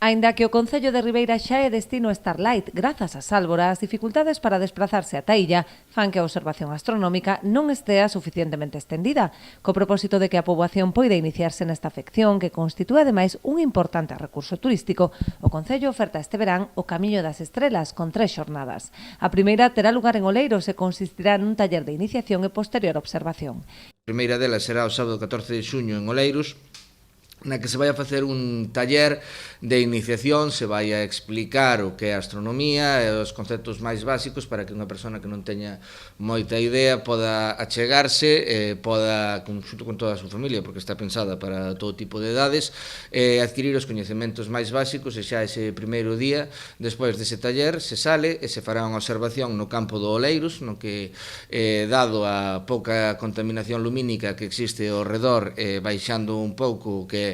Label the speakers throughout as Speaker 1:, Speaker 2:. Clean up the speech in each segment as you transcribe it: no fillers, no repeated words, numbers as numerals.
Speaker 1: Aínda que o Concello de Ribeira xa é destino Starlight, grazas a Sálvora, as dificultades para desplazarse ata a illa fan que a observación astronómica non estea suficientemente estendida, co propósito de que a poboación poida iniciarse nesta afección que constitúe ademais un importante recurso turístico. O Concello oferta este verán o Camiño das Estrelas con 3 xornadas. A primeira terá lugar en Oleiros e consistirá nun taller de iniciación e posterior observación.
Speaker 2: A primeira delas será o sábado 14 de xuño en Oleiros, na que se vai a facer un taller de iniciación, se vai a explicar o que é a astronomía e os conceptos máis básicos para que unha persona que non teña moita idea poda achegarse, poda, xunto con toda a súa familia, porque está pensada para todo tipo de edades, adquirir os coñecementos máis básicos e xa ese primeiro día, despois dese taller, se sale e se fará unha observación no campo do Oleiros, no que, dado a pouca contaminación lumínica que existe ao redor, baixando un pouco que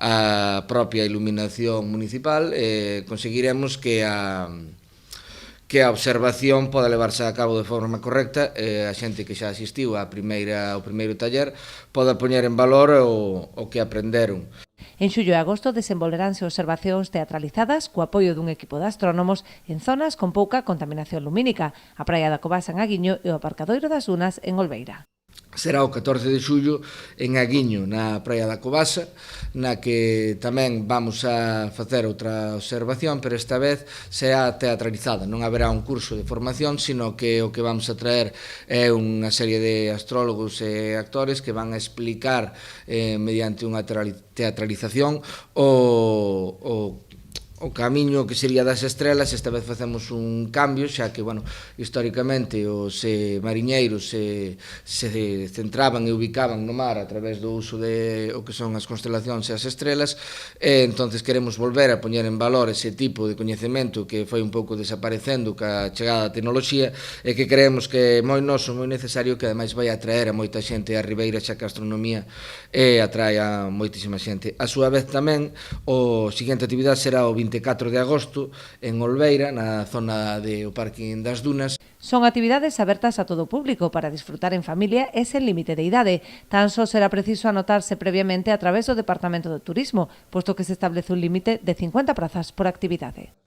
Speaker 2: a propia iluminación municipal, conseguiremos que a observación poda levarse a cabo de forma correcta, a xente que xa asistiu ao primeiro taller poda poñer en valor o que aprenderon.
Speaker 1: En xullo e agosto desenvolveránse observacións teatralizadas co apoio dun equipo de astrónomos en zonas con pouca contaminación lumínica, a Praia da Covasa en Aguiño e o Aparcadoiro das Dunas en Olveira.
Speaker 2: Será o 14 de xullo en Aguiño, na Praia da Covasa, na que tamén vamos a facer outra observación, pero esta vez será teatralizada. Non haberá un curso de formación, sino que o que vamos a traer é unha serie de astrólogos e actores que van a explicar mediante unha teatralización o camiño que sería das estrelas. Esta vez facemos un cambio, xa que, históricamente os mariñeiros se centraban e ubicaban no mar a través do uso de o que son as constelacións e as estrelas, e entonces queremos volver a poñer en valor ese tipo de coñecemento que foi un pouco desaparecendo ca chegada da tecnoloxía e que creemos que é moi noso, moi necesario, que ademais vai atraer a moita xente a Ribeira, xa que a astronomía atrae a moitísima xente. A súa vez tamén, o seguinte actividade será o 24 de agosto en Olveira, na zona do Parking das Dunas.
Speaker 1: Son actividades abertas a todo o público para disfrutar en familia e sen límite de idade. Tan só será preciso anotarse previamente a través do Departamento de Turismo, posto que se establece un límite de 50 prazas por actividade.